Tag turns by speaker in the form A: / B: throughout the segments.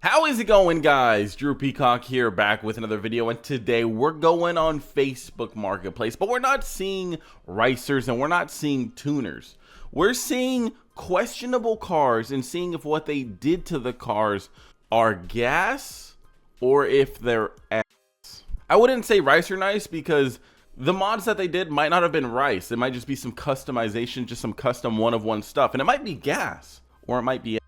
A: How is it going, guys? Drew Peacock here, back with another video, and today we're going on Facebook Marketplace, but we're not seeing racers and we're not seeing tuners. We're seeing questionable cars and seeing if what they did to the cars are gas or if they're ass. I wouldn't say rice or nice because the mods that they did might not have been rice. It might just be some customization, just some custom one-of-one stuff, and it might be gas or it might be ass.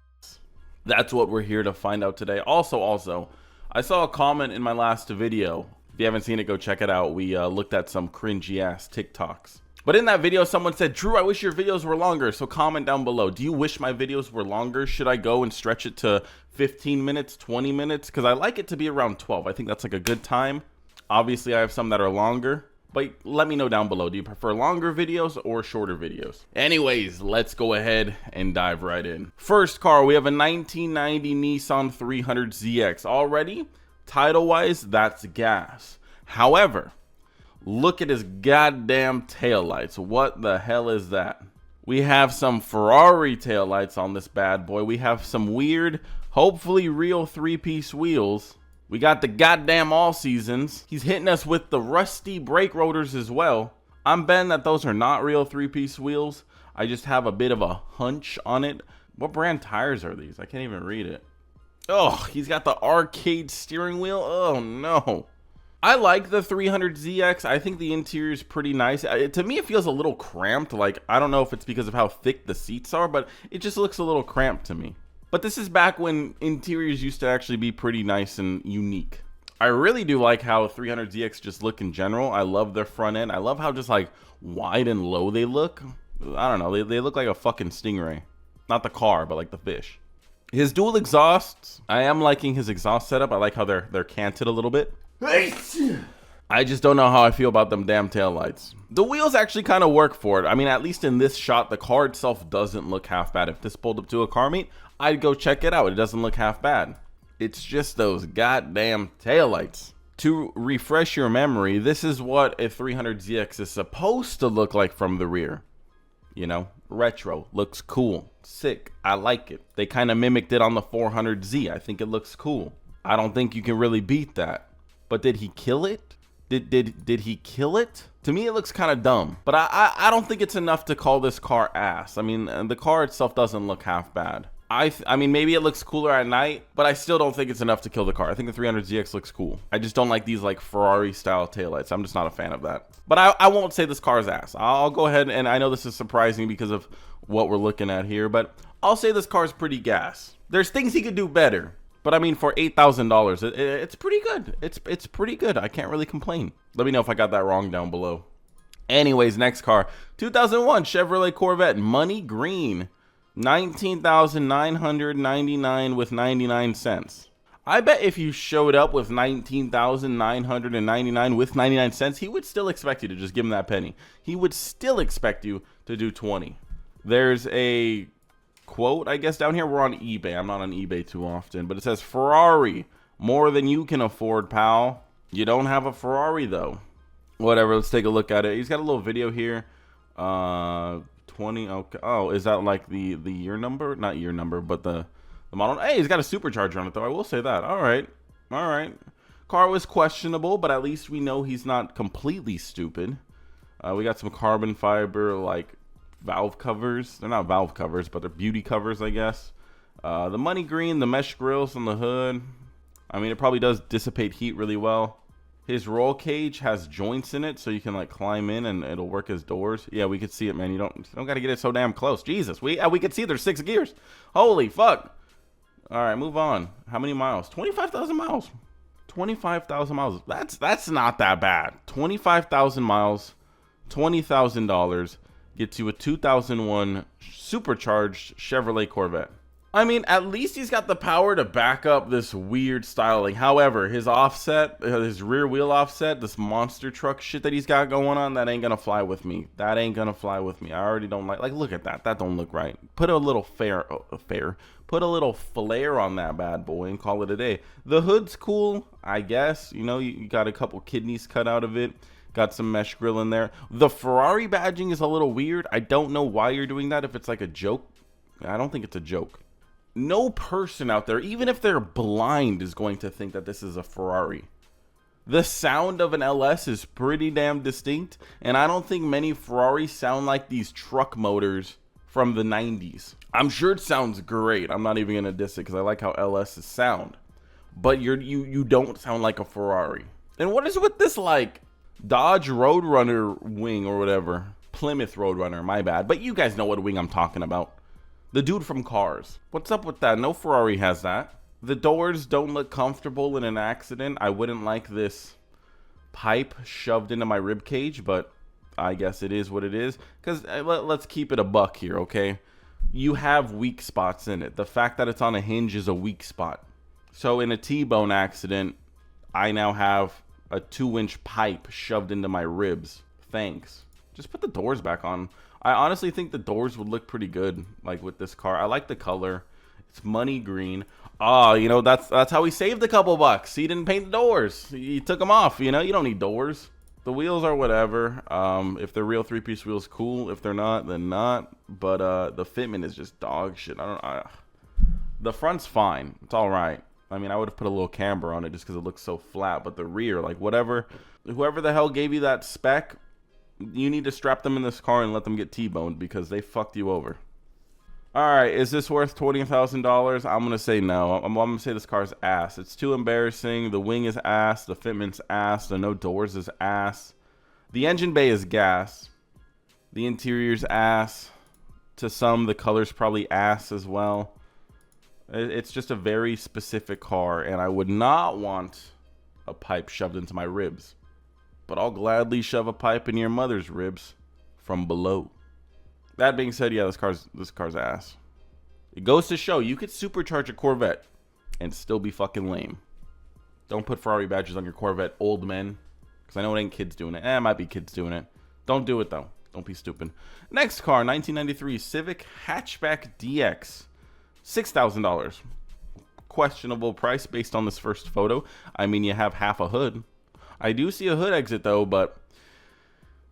A: That's what we're here to find out today. Also, I saw a comment in my last video. If you haven't seen it, go check it out. We looked at some cringy ass TikToks. But in that video, someone said, Drew, I wish your videos were longer. So comment down below. Do you wish my videos were longer? Should I go and stretch it to 15 minutes, 20 minutes? Because I like it to be around 12. I think that's like a good time. Obviously, I have some that are longer. But let me know down below. Do you prefer longer videos or shorter videos? Anyways, let's go ahead and dive right in. First car, we have a 1990 Nissan 300ZX. Already, title-wise, that's gas. However, look at his goddamn taillights. What the hell is that? We have some Ferrari taillights on this bad boy. We have some weird, hopefully real three-piece wheels. We got the goddamn all seasons. He's hitting us with the rusty brake rotors as well. I'm betting that those are not real three-piece wheels. I just have a bit of a hunch on it. What brand tires are these? I can't even read it. Oh, he's got the arcade steering wheel. Oh no. I like the 300ZX. I think the interior is pretty nice. To me, it feels a little cramped. Like, I don't know if it's because of how thick the seats are, but it just looks a little cramped to me. But this is back when interiors used to actually be pretty nice and unique. I really do like how 300ZX just look in general. I love their front end. I love how just like wide and low they look. I don't know. They look like a fucking stingray. Not the car, but like the fish. His dual exhausts. I am liking his exhaust setup. I like how they're canted a little bit. I just don't know how I feel about them damn taillights. The wheels actually kind of work for it. I mean, at least in this shot, the car itself doesn't look half bad. If this pulled up to a car meet, I'd go check it out. It doesn't look half bad. It's just those goddamn taillights. To refresh your memory, this is what a 300ZX is supposed to look like from the rear. You know, retro, looks cool, sick, I like it. They kind of mimicked it on the 400Z. I think it looks cool. I don't think you can really beat that. But did he kill it? Did he kill it? To me, it looks kind of dumb, but I don't think it's enough to call this car ass. I mean, the car itself doesn't look half bad. I mean, maybe it looks cooler at night, but I still don't think it's enough to kill the car. I think the 300ZX looks cool. I just don't like these like Ferrari style taillights. I'm just not a fan of that. But I won't say this car's ass. I'll go ahead, and I know this is surprising because of what we're looking at here, but I'll say this car's pretty gas. There's things he could do better. But I mean, for $8,000, it's pretty good. It's pretty good. I can't really complain. Let me know if I got that wrong down below. Anyways, next car, 2001 Chevrolet Corvette, money green, $19,999 with 99 cents. I bet if you showed up with $19,999 with 99 cents, he would still expect you to just give him that penny. He would still expect you to do 20. There's a quote, I guess, down here. We're on eBay. I'm not on eBay too often, but it says Ferrari, more than you can afford, pal. You don't have a Ferrari though. Whatever, let's take a look at it. He's got a little video here. 20. Okay. Oh, is that like the year number? Not year number, but the model. Hey, he's got a supercharger on it though. I will say that. All right. Car was questionable, but at least we know he's not completely stupid. We got some carbon fiber like valve covers. They're not valve covers, but they're beauty covers, I guess. The money green, the mesh grills on the hood. I mean, it probably does dissipate heat really well. His roll cage has joints in it, so you can like climb in and it'll work as doors. Yeah, we could see it, man. You don't got to get it so damn close. Jesus, we could see there's 6 gears. Holy fuck. All right, move on. How many miles? 25,000 miles. 25,000 miles. That's not that bad. 25,000 miles, $20,000. Gets you a 2001 supercharged Chevrolet Corvette. I mean, at least he's got the power to back up this weird styling. However, his offset, his rear wheel offset, this monster truck shit that he's got going on, that ain't gonna fly with me. That ain't gonna fly with me. I already don't like look at that. That don't look right. Put a little put a little flare on that bad boy and call it a day. The hood's cool, I guess. You know, you got a couple kidneys cut out of it. Got some mesh grill in there. The Ferrari badging is a little weird. I don't know why you're doing that. If it's like a joke, I don't think it's a joke. no person out there, even if they're blind, is going to think that this is a Ferrari. The sound of an LS is pretty damn distinct, and I don't think many Ferraris sound like these truck motors from the 90s. I'm sure it sounds great. I'm not even gonna diss it because I like how LS's sound, but you don't sound like a Ferrari. And what is with this like Dodge Roadrunner wing or whatever? Plymouth Roadrunner, my bad. But you guys know what wing I'm talking about. The dude from Cars. What's up with that? No Ferrari has that. The doors don't look comfortable in an accident. I wouldn't like this pipe shoved into my rib cage, but I guess it is what it is. Because let's keep it a buck here, okay? You have weak spots in it. The fact that it's on a hinge is a weak spot. So in a T-bone accident, I now have a 2-inch pipe shoved into my ribs. Thanks. Just put the doors back on. I honestly think the doors would look pretty good, like with this car. I like the color. It's money green. Oh, you know, that's how he saved a couple bucks. He didn't paint the doors. He took them off, you know? You don't need doors. The wheels are whatever. If they're real 3-piece wheels, cool. If they're not, then not. But the fitment is just dog shit. The front's fine. It's all right. I mean, I would have put a little camber on it just because it looks so flat. But the rear, like whatever, whoever the hell gave you that spec, you need to strap them in this car and let them get T-boned because they fucked you over. All right, is this worth $20,000? I'm going to say no. I'm going to say this car's ass. It's too embarrassing. The wing is ass. The fitment's ass. The no doors is ass. The engine bay is gas. The interior's ass. To some, the color's probably ass as well. It's just a very specific car, and I would not want a pipe shoved into my ribs. But I'll gladly shove a pipe in your mother's ribs from below. That being said, yeah, this car's ass. It goes to show you could supercharge a Corvette and still be fucking lame. Don't put Ferrari badges on your Corvette, old men. Because I know it ain't kids doing it. It might be kids doing it. Don't do it, though. Don't be stupid. Next car, 1993 Civic Hatchback DX. $6,000. Questionable price based on this first photo. I mean, you have half a hood. I do see a hood exit, though, but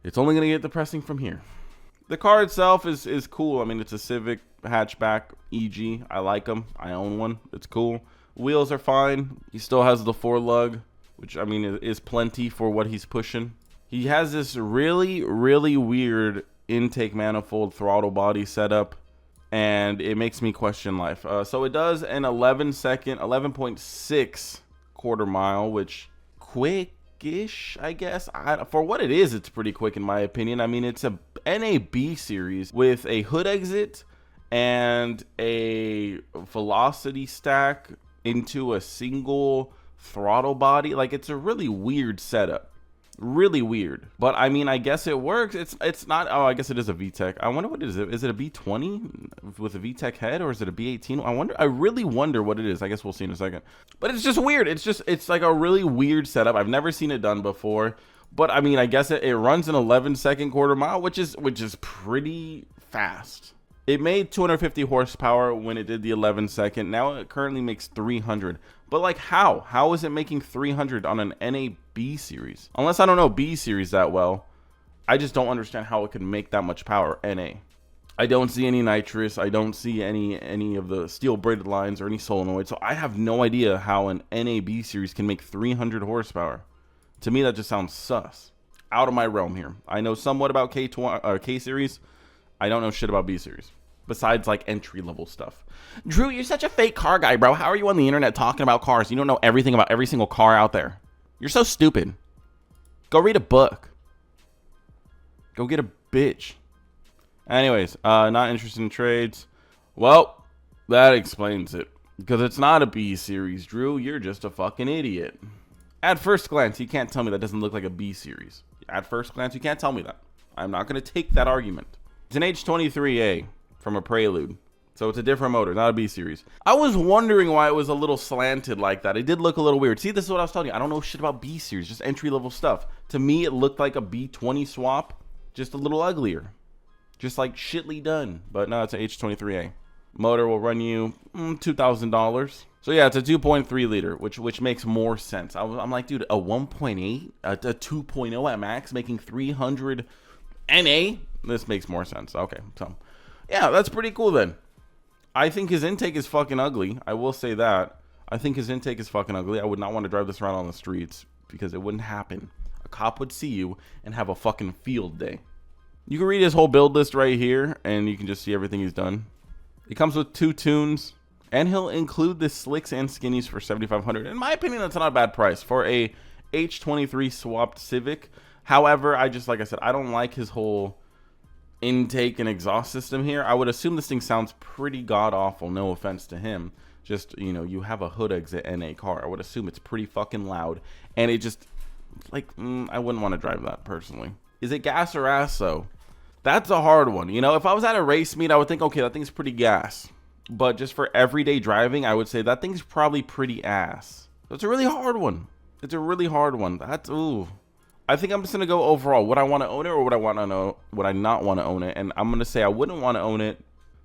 A: it's only going to get depressing from here. The car itself is cool. I mean, it's a Civic hatchback EG. I like them. I own one. It's cool. Wheels are fine. He still has the 4-lug, which, I mean, is plenty for what he's pushing. He has this really, really weird intake manifold throttle body setup, and it makes me question life. So it does an 11.6 quarter mile, which quick-ish, I guess. For what it is, it's pretty quick in my opinion. I mean, it's a NAB series with a hood exit and a velocity stack into a single throttle body. Like, it's a really weird setup. Really weird. But I mean, I guess it works. It's not. Oh, I guess it is a VTEC. I wonder what it is. Is it a B20 with a VTEC head, or is it a B18? I really wonder what it is. I guess we'll see in a second. But it's just weird. It's like a really weird setup. I've never seen it done before. But I mean, I guess it runs an 11-second quarter mile, which is pretty fast. It made 250 horsepower when it did the 11-second. Now it currently makes 300. But like, how? How is it making 300 on an NAB series? Unless I don't know B series that well, I just don't understand how it can make that much power. NA. I don't see any nitrous. I don't see any of the steel braided lines or any solenoid. So I have no idea how an NAB series can make 300 horsepower. To me, that just sounds sus. Out of my realm here. I know somewhat about K series. I don't know shit about B series. Besides, like, entry-level stuff. Drew, you're such a fake car guy, bro. How are you on the internet talking about cars? You don't know everything about every single car out there. You're so stupid. Go read a book. Go get a bitch. Anyways, not interested in trades. Well, that explains it. Because it's not a B series, Drew. You're just a fucking idiot. At first glance, you can't tell me that doesn't look like a B series. At first glance, you can't tell me that. I'm not going to take that argument. It's an H23A. From a Prelude, so it's a different motor, not a B series. I was wondering why it was a little slanted like that. It did look a little weird. See, this is what I was telling you. I don't know shit about B series, just entry level stuff. To me, it looked like a B20 swap, just a little uglier, just like shitly done. But no, it's an H23A. Motor will run you $2,000. So yeah, it's a 2.3 liter, which makes more sense. I'm like, dude, a 1.8, a 2.0 at max, making 300 NA. This makes more sense. Okay, so. Yeah, that's pretty cool then. I think his intake is fucking ugly. I will say that. I think his intake is fucking ugly. I would not want to drive this around on the streets because it wouldn't happen. A cop would see you and have a fucking field day. You can read his whole build list right here, and you can just see everything he's done. It comes with 2 tunes, and he'll include the slicks and skinnies for $7,500. In my opinion, that's not a bad price for a H23 swapped Civic. However, like I said, I don't like his whole intake and exhaust system here. I would assume this thing sounds pretty god awful. No offense to him. Just, you know, you have a hood exit in a car. I would assume it's pretty fucking loud, and it just like I wouldn't want to drive that personally. Is it gas or ass though? That's a hard one. You know, if I was at a race meet, I would think, okay, that thing's pretty gas. But just for everyday driving, I would say that thing's probably pretty ass. It's a really hard one. It's a really hard one. That's ooh. I think I'm just gonna go overall. Would I want to own it, or would I want to know? Would I not want to own it? And I'm gonna say I wouldn't want to own it,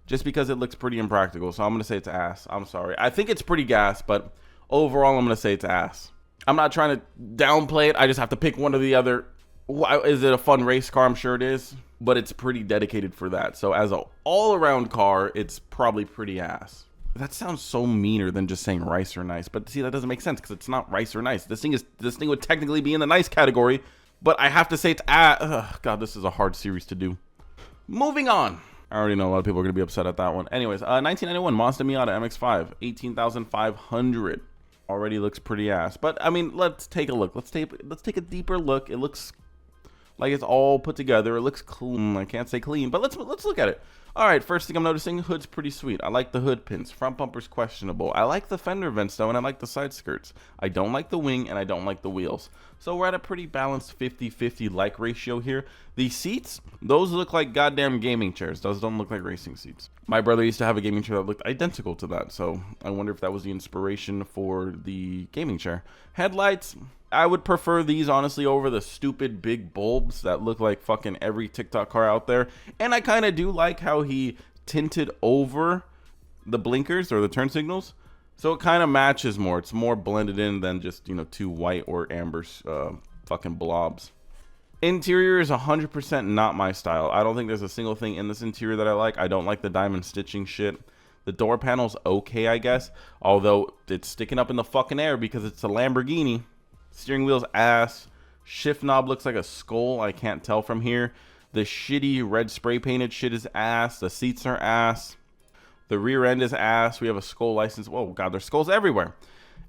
A: just because it looks pretty impractical. So I'm gonna say it's ass. I'm sorry. I think it's pretty gas, but overall, I'm gonna say it's ass. I'm not trying to downplay it. I just have to pick one or the other. Is it a fun race car? I'm sure it is, but it's pretty dedicated for that. So as an all-around car, it's probably pretty ass. That sounds so meaner than just saying rice or nice, but see, that doesn't make sense because it's not rice or nice. This thing would technically be in the nice category, but I have to say it's God, this is a hard series to do. Moving on. I already know a lot of people are gonna be upset at that one. Anyways, 1991 Mazda Miata MX-5, 18,500. Already looks pretty ass, but I mean, let's take a look. Let's take a deeper look. It looks like it's all put together. It looks clean. I can't say clean, but let's look at it. All right, first thing I'm noticing, hood's pretty sweet. I like the hood pins. Front bumper's questionable. I like the fender vents though, and I like the side skirts. I don't like the wing, and I don't like the wheels. So we're at a pretty balanced 50-50 like ratio here. The seats, those look like goddamn gaming chairs. Those don't look like racing seats. My brother used to have a gaming chair that looked identical to that, so I wonder if that was the inspiration for the gaming chair. Headlights, I would prefer these honestly over the stupid big bulbs that look like fucking every TikTok car out there. And I kind of do like how he tinted over the blinkers or the turn signals, so it kind of matches more. It's more blended in than just, you know, 2 white or amber fucking blobs. Interior is 100% not my style. I don't think there's a single thing in this interior that I like. I don't like the diamond stitching shit. The door panel's okay, I guess, although it's sticking up in the fucking air because it's a Lamborghini. Steering wheel's ass. Shift knob looks like a skull. I can't tell from here. The shitty red spray painted shit is ass. The seats are ass. The rear end is ass. We have a skull license. Whoa, God, there's skulls everywhere.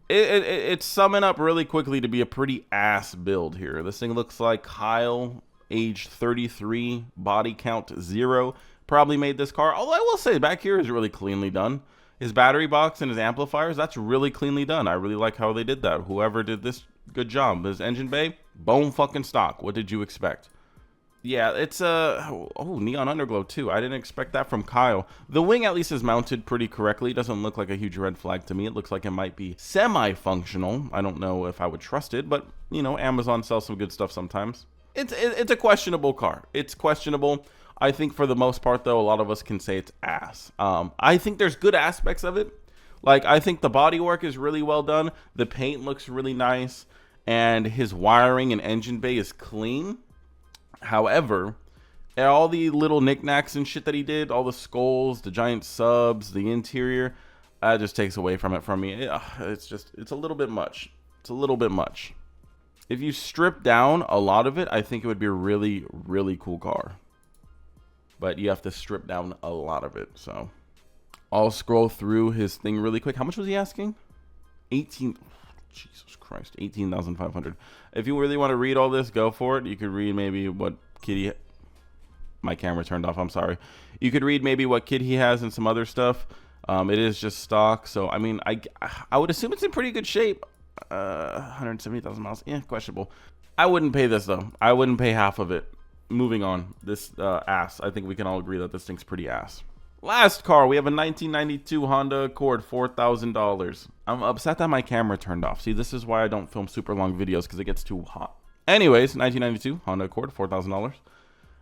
A: It's summing up really quickly to be a pretty ass build here. This thing looks like Kyle, age 33, body count 0. Probably made this car. Although I will say, back here is really cleanly done. His battery box and his amplifiers, that's really cleanly done. I really like how they did that. Whoever did this, good job. His engine bay, bone fucking stock. What did you expect? Yeah, it's neon underglow too. I didn't expect that from Kyle. The wing at least is mounted pretty correctly. It doesn't look like a huge red flag to me. It looks like it might be semi-functional. I don't know if I would trust it, but you know, Amazon sells some good stuff sometimes. It's a questionable car. It's questionable. I think for the most part though, a lot of us can say it's ass. I think there's good aspects of it. Like, I think the bodywork is really well done. The paint looks really nice, and his wiring and engine bay is clean. However, all the little knickknacks and shit that he did, all the skulls, the giant subs, the interior, just takes away from it from me. It's a little bit much. It's a little bit much. If you strip down a lot of it, I think it would be a really, really cool car. But you have to strip down a lot of it, so. I'll scroll through his thing really quick. How much was he asking? 18. Jesus Christ, 18,500. If you really want to read all this, go for it. You could read maybe what kit he... My camera turned off, I'm sorry. You could read maybe what kit he has and some other stuff. It is just stock, so I mean, I would assume it's in pretty good shape. 170,000 miles, yeah, questionable. I wouldn't pay this though. I wouldn't pay half of it. Moving on, this ass. I think we can all agree that this thing's pretty ass. Last car, we have a 1992 Honda Accord, $4,000. I'm upset that my camera turned off. See, this is why I don't film super long videos, because it gets too hot. Anyways, 1992 Honda Accord, $4,000.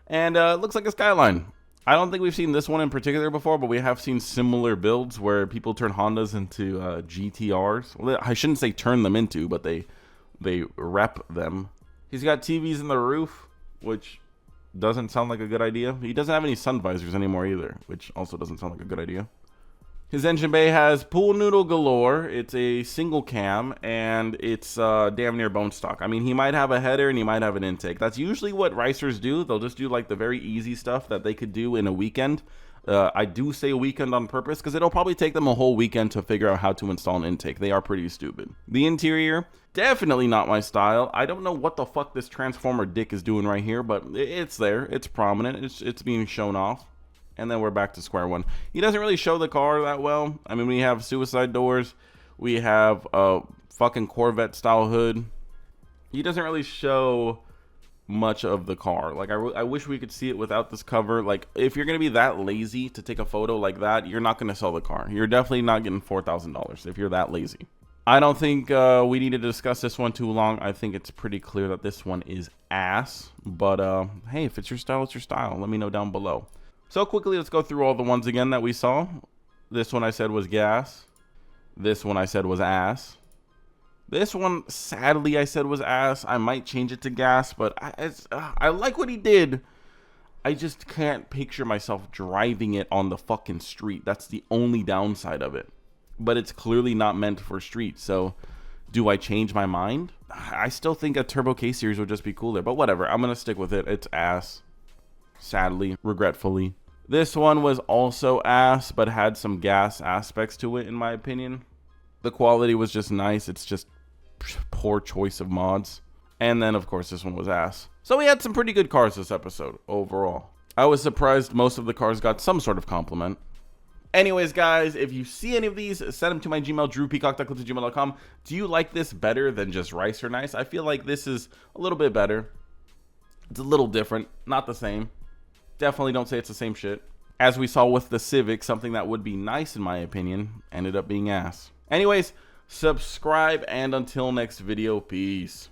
A: And it looks like a Skyline. I don't think we've seen this one in particular before, but we have seen similar builds where people turn Hondas into GTRs. Well, I shouldn't say turn them into, but they rep them. He's got TVs in the roof, which doesn't sound like a good idea. He doesn't have any sun visors anymore either, which also doesn't sound like a good idea. His engine bay has pool noodle galore. It's a single cam, and it's damn near bone stock. I mean, he might have a header and he might have an intake. That's usually what racers do. They'll just do like the very easy stuff that they could do in a weekend. I do say a weekend on purpose because it'll probably take them a whole weekend to figure out how to install an intake. They are pretty stupid. The interior, definitely not my style. I don't know what the fuck this transformer dick is doing right here, but it's there. It's prominent. It's being shown off. And then we're back to square one. He doesn't really show the car that well. I mean, we have suicide doors. We have a fucking Corvette style hood. He doesn't really show much of the car. Like, I wish we could see it without this cover. Like, if you're going to be that lazy to take a photo like that, you're not going to sell the car. You're definitely not getting $4,000 if you're that lazy. I don't think we need to discuss this one too long. I think it's pretty clear that this one is ass. But, hey, if it's your style, it's your style. Let me know down below. So quickly, let's go through all the ones again that we saw. This one I said was gas. This one I said was ass. This one, sadly, I said was ass. I might change it to gas, but I like what he did. I just can't picture myself driving it on the fucking street. That's the only downside of it. But it's clearly not meant for street. So do I change my mind? I still think a Turbo K series would just be cooler, but whatever. I'm going to stick with it. It's ass. Sadly, regretfully. This one was also ass, but had some gas aspects to it, in my opinion. The quality was just nice. It's just poor choice of mods. And then, of course, this one was ass. So we had some pretty good cars this episode, overall. I was surprised most of the cars got some sort of compliment. Anyways, guys, if you see any of these, send them to my Gmail, drewpeacock.gmail.com. Do you like this better than just Rice or Nice? I feel like this is a little bit better. It's a little different, not the same. Definitely don't say it's the same shit. As we saw with the Civic, something that would be nice in my opinion ended up being ass. Anyways, subscribe, and until next video, peace.